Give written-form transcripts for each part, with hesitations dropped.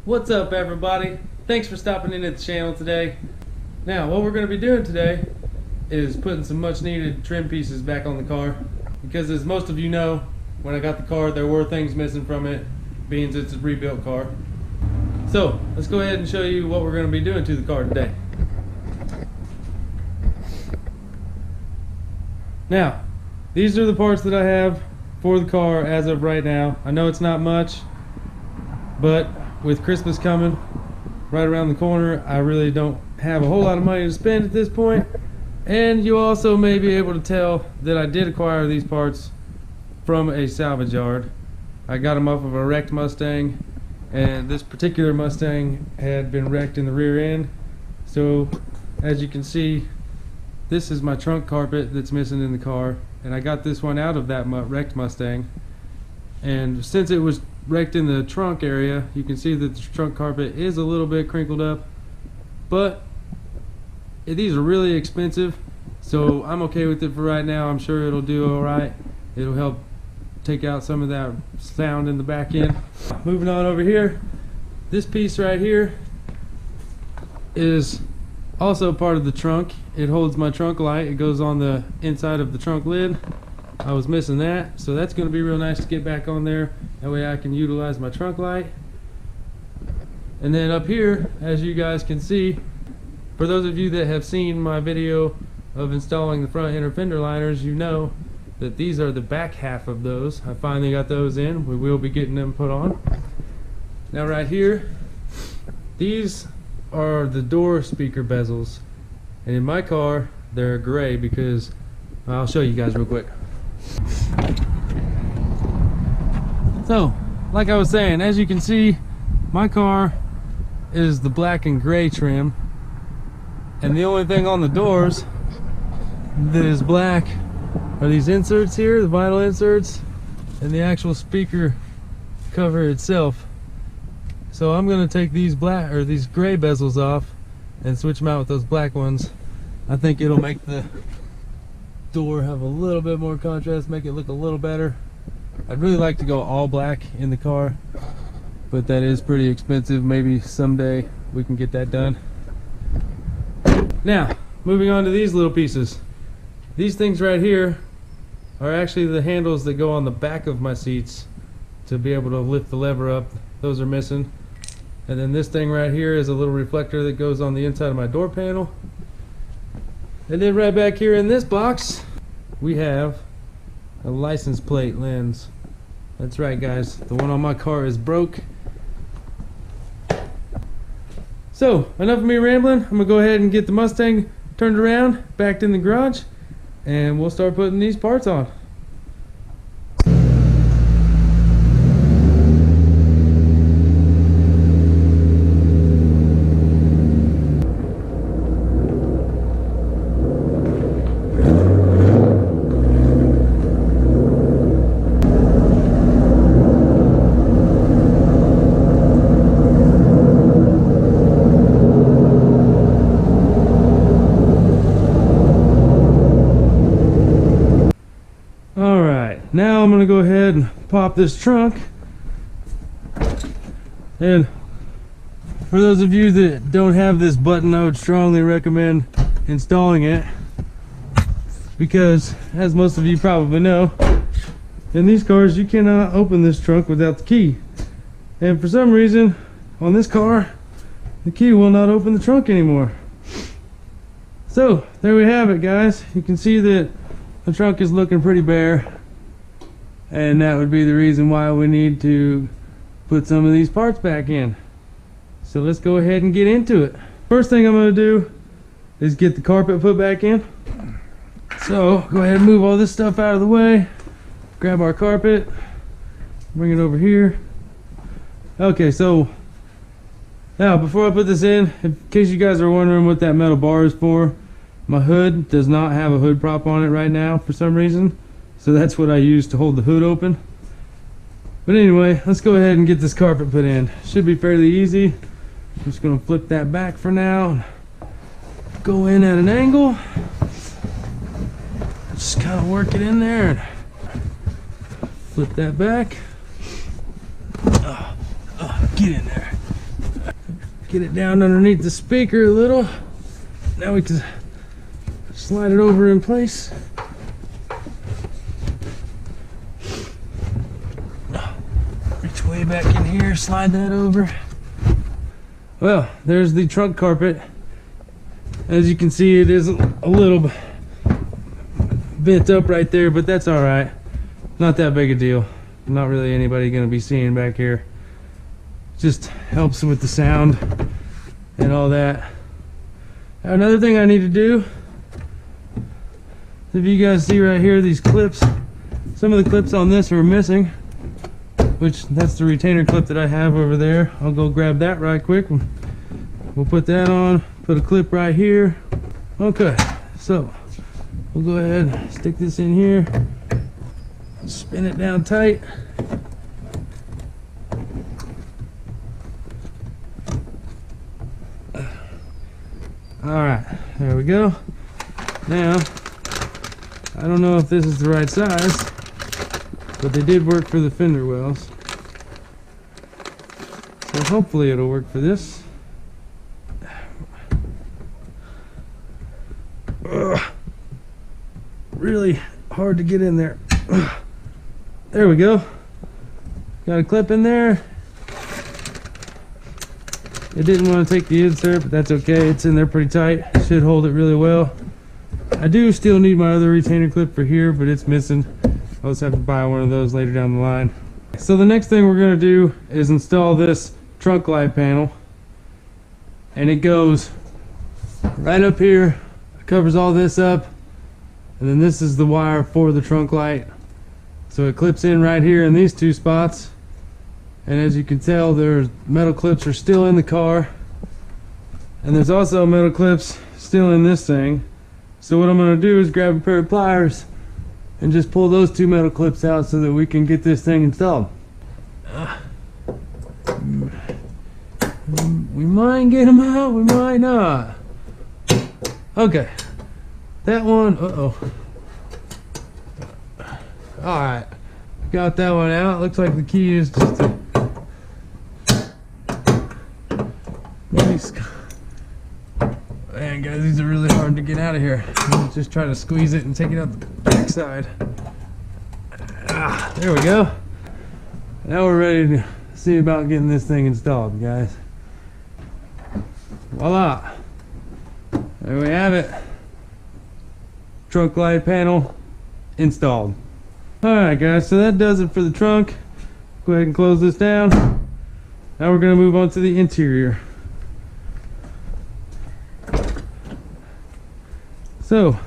What's up, everybody? Thanks for stopping into the channel today. Now, what we're going to be doing today is putting some much needed trim pieces back on the car, because as most of you know, when I got the car there were things missing from it, being it's a rebuilt car. So let's go ahead and show you what we're going to be doing to the car today. Now, these are the parts that I have for the car as of right now. I know it's not much, but with Christmas coming right around the corner, I really don't have a whole lot of money to spend at this point. And you also may be able to tell that I did acquire these parts from a salvage yard. I got them off of a wrecked Mustang, and this particular Mustang had been wrecked in the rear end. So as you can see, this is my trunk carpet that's missing in the car, and I got this one out of that wrecked Mustang. And since it was wrecked in the trunk area, you can see that the trunk carpet is a little bit crinkled up, but these are really expensive, so I'm okay with it for right now. I'm sure it'll do alright. It'll help take out some of that sound in the back end. Moving on over here, this piece right here is also part of the trunk. It holds my trunk light. It goes on the inside of the trunk lid. I was missing that, so that's going to be real nice to get back on there. That way I can utilize my trunk light. And then up here, as you guys can see, for those of you that have seen my video of installing the front inner fender liners, you know that these are the back half of those. I finally got those in. We will be getting them put on. Now right here, these are the door speaker bezels, and in my car they're gray because I'll show you guys real quick. So like I was saying, as you can see, my car is the black and gray trim, and the only thing on the doors that is black are these inserts here, the vinyl inserts, and the actual speaker cover itself. So I'm going to take these black or these gray bezels off and switch them out with those black ones. I think it'll make the door have a little bit more contrast, make it look a little better. I'd really like to go all black in the car, but that is pretty expensive. Maybe someday we can get that done. Now, moving on to these little pieces. These things right here are actually the handles that go on the back of my seats to be able to lift the lever up. Those are missing. And then this thing right here is a little reflector that goes on the inside of my door panel. And then right back here in this box, we have a license plate lens. That's right, guys, the one on my car is broke. So enough of me rambling. I'm gonna go ahead and get the Mustang turned around, backed in the garage, and we'll start putting these parts on. Now I'm going to go ahead and pop this trunk. And for those of you that don't have this button, I would strongly recommend installing it, because as most of you probably know, in these cars you cannot open this trunk without the key. And for some reason on this car, the key will not open the trunk anymore. So there we have it, guys. You can see that the trunk is looking pretty bare, and that would be the reason why we need to put some of these parts back in. So let's go ahead and get into it. First thing I'm going to do is get the carpet put back in. So go ahead and move all this stuff out of the way. Grab our carpet, bring it over here. Okay, so now before I put this in case you guys are wondering what that metal bar is for, my hood does not have a hood prop on it right now for some reason. So that's what I use to hold the hood open. But anyway, let's go ahead and get this carpet put in. Should be fairly easy. I'm just going to flip that back for now. Go in at an angle. Just kind of work it in there and flip that back. Get in there. Get it down underneath the speaker a little. Now we can slide it over in place. Reach way back in here, slide that over. Well, there's the trunk carpet. As you can see, it is a little bent up right there, but that's all right. Not that big a deal. Not really anybody gonna be seeing back here. Just helps with the sound and all that. Now, another thing I need to do, if you guys see right here, these clips, some of the clips on this are missing, which that's the retainer clip that I have over there. I'll go grab that right quick. We'll put that on, put a clip right here. Okay, so we'll go ahead and stick this in here, spin it down tight. Alright, there we go. Now, I don't know if this is the right size, but they did work for the fender wells. So hopefully it'll work for this. Ugh. Really hard to get in there. Ugh. There we go. Got a clip in there. It didn't want to take the insert, but that's okay. It's in there pretty tight. Should hold it really well. I do still need my other retainer clip for here, but it's missing. I'll just have to buy one of those later down the line. So the next thing we're going to do is install this trunk light panel. And it goes right up here. It covers all this up. And then this is the wire for the trunk light. So it clips in right here in these two spots. And as you can tell, there's metal clips are still in the car. And there's also metal clips still in this thing. So what I'm going to do is grab a pair of pliers and just pull those two metal clips out so that we can get this thing installed. We might get them out, we might not. Okay. That one, Alright. Got that one out. Looks like the key is just a nice. Man, guys, these are really hard to get out of here. Just try to squeeze it and take it out the back side. There we go. Now we're ready to see about getting this thing installed, guys. Voila. There we have it. Trunk light panel installed. Alright guys, so that does it for the trunk. Go ahead and close this down. Now we're going to move on to the interior. So,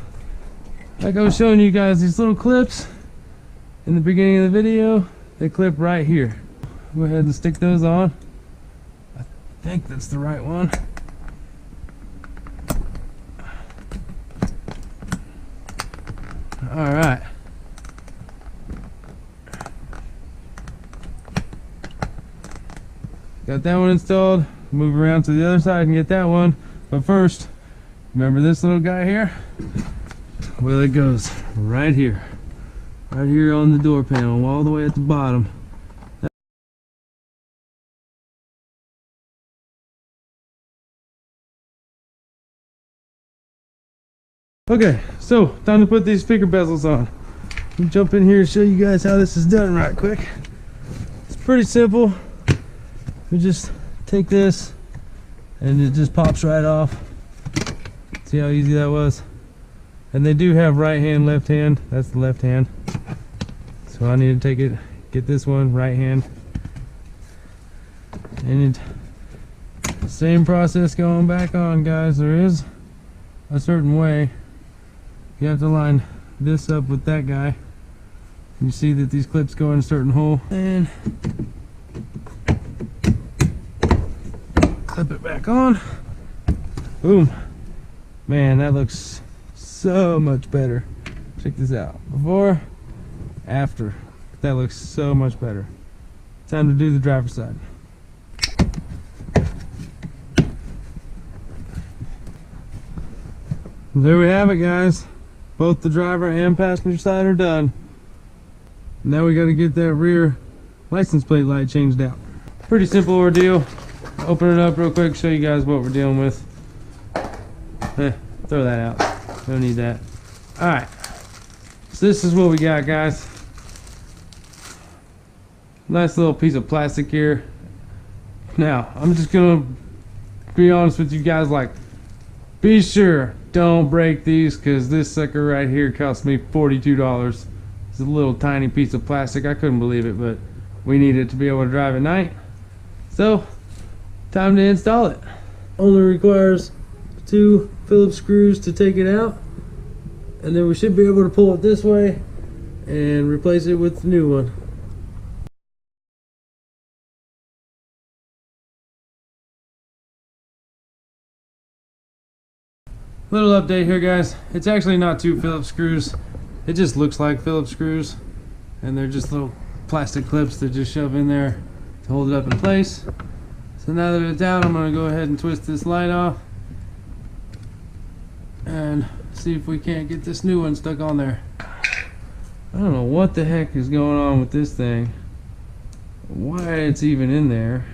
like I was showing you guys these little clips in the beginning of the video, they clip right here. Go ahead and stick those on. I think that's the right one. Alright. Got that one installed. Move around to the other side and get that one. But first, remember this little guy here? Well, it goes right here. Right here on the door panel, all the way at the bottom. Okay, so time to put these speaker bezels on. Let me jump in here and show you guys how this is done right quick. It's pretty simple. We just take this and it just pops right off. See how easy that was? And they do have right hand, left hand. That's the left hand. So I need to take it, get this one, right hand. And same process going back on, guys. There is a certain way. You have to line this up with that guy. You see that these clips go in a certain hole. And clip it back on. Boom. Man, that looks so much better. Check this out. Before, after. That looks so much better. Time to do the driver's side. There we have it, guys. Both the driver and passenger side are done. Now we got to get that rear license plate light changed out. Pretty simple ordeal. open it up real quick, show you guys what we're dealing with. Throw that out. Don't need that. Alright. So this is what we got, guys. Nice little piece of plastic here. Now, I'm just gonna be honest with you guys, like, be sure don't break these, because this sucker right here cost me $42. It's a little tiny piece of plastic. I couldn't believe it, but we need it to be able to drive at night. So, time to install it. Only requires 2 Phillips screws to take it out, and then we should be able to pull it this way and replace it with the new one. Little update here, guys. It's actually not 2 Phillips screws. It just looks like Phillips screws, and they're just little plastic clips that just shove in there to hold it up in place. So now that it's out, I'm going to go ahead and twist this light off and see if we can't get this new one stuck on there. I don't know what the heck is going on with this thing, why it's even in there.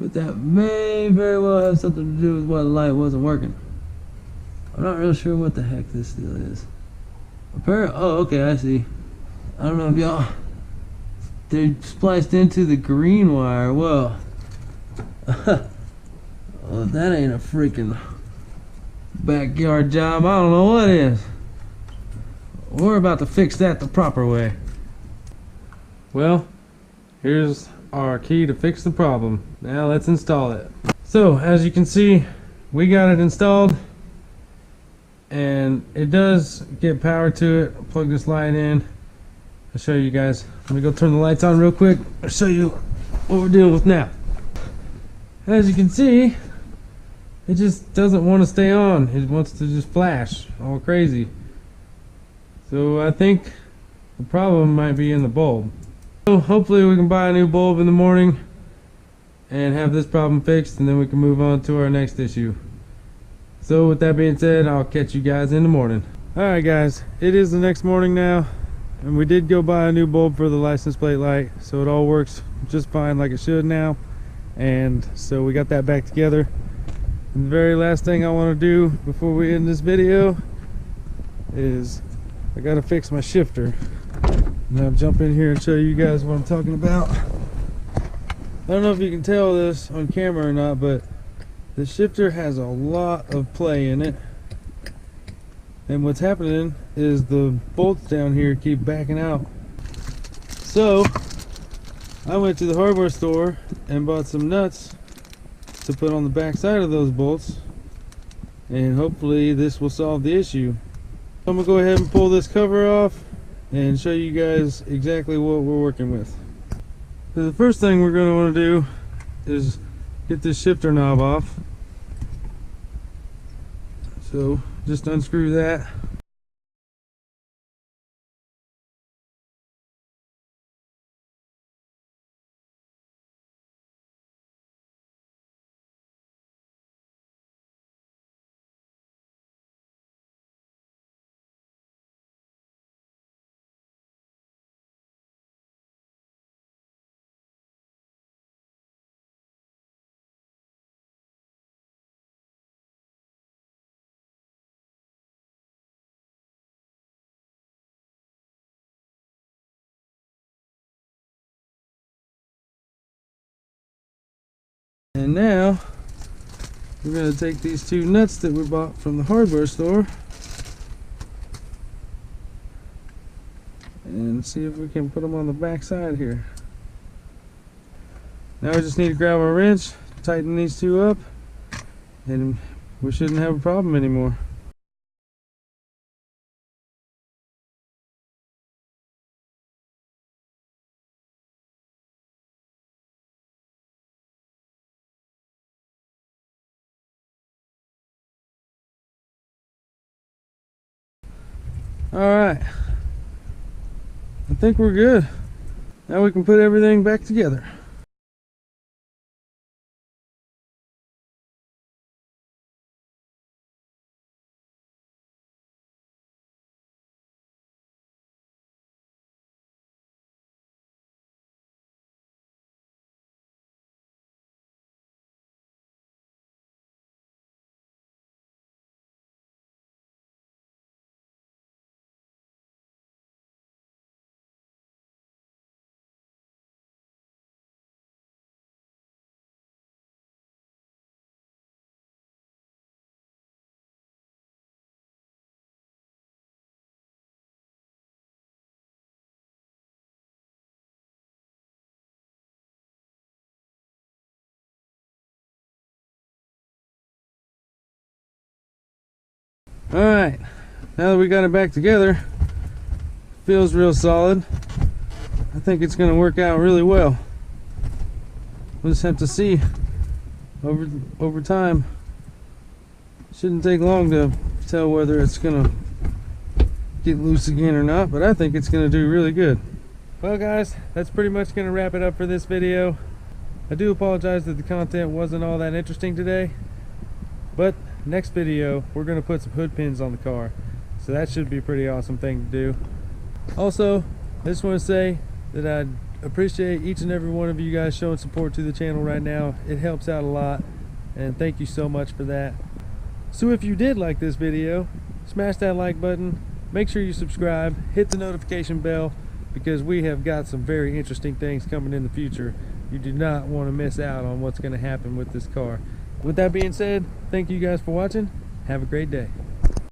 But that may very well have something to do with why the light wasn't working. I'm not real sure what the heck this deal is. Apparently, oh, okay, I see. I don't know if y'all, they're spliced into the green wire. Well, well, that ain't a freaking backyard job. I don't know what is. We're about to fix that the proper way. Well, here's our key to fix the problem. Now let's install it. So as you can see, we got it installed, and it does get power to it. I'll plug this light in. I'll show you guys. Let me go turn the lights on real quick. I'll show you what we're dealing with now. As you can see, it just doesn't want to stay on. It wants to just flash all crazy. So I think the problem might be in the bulb. So hopefully we can buy a new bulb in the morning and have this problem fixed, and then we can move on to our next issue. So with that being said, I'll catch you guys in the morning. Alright guys, it is the next morning now, and we did go buy a new bulb for the license plate light, so it all works just fine like it should now. And so we got that back together. And the very last thing I want to do before we end this video is I gotta fix my shifter. And I'll jump in here and show you guys what I'm talking about. I don't know if you can tell this on camera or not, but the shifter has a lot of play in it. And what's happening is the bolts down here keep backing out. So I went to the hardware store and bought some nuts to put on the back side of those bolts, and hopefully this will solve the issue. I'm gonna go ahead and pull this cover off and show you guys exactly what we're working with. So the first thing we're going to want to do is get this shifter knob off. So just unscrew that. And now we're going to take these 2 nuts that we bought from the hardware store and see if we can put them on the back side here. Now we just need to grab our wrench, tighten these 2 up, and we shouldn't have a problem anymore. Alright, I think we're good. Now we can put everything back together. Alright, now that we got it back together, feels real solid. I think it's going to work out really well. We'll just have to see over time. Shouldn't take long to tell whether it's going to get loose again or not, but I think it's going to do really good. Well guys, that's pretty much going to wrap it up for this video. I do apologize that the content wasn't all that interesting today, but next video we're going to put some hood pins on the car, so that should be a pretty awesome thing to do. Also, I just want to say that I appreciate each and every one of you guys showing support to the channel right now. It helps out a lot, and thank you so much for that. So if you did like this video, smash that like button, make sure you subscribe, hit the notification bell, because we have got some very interesting things coming in the future. You do not want to miss out on what's going to happen with this car. With that being said, thank you guys for watching. Have a great day.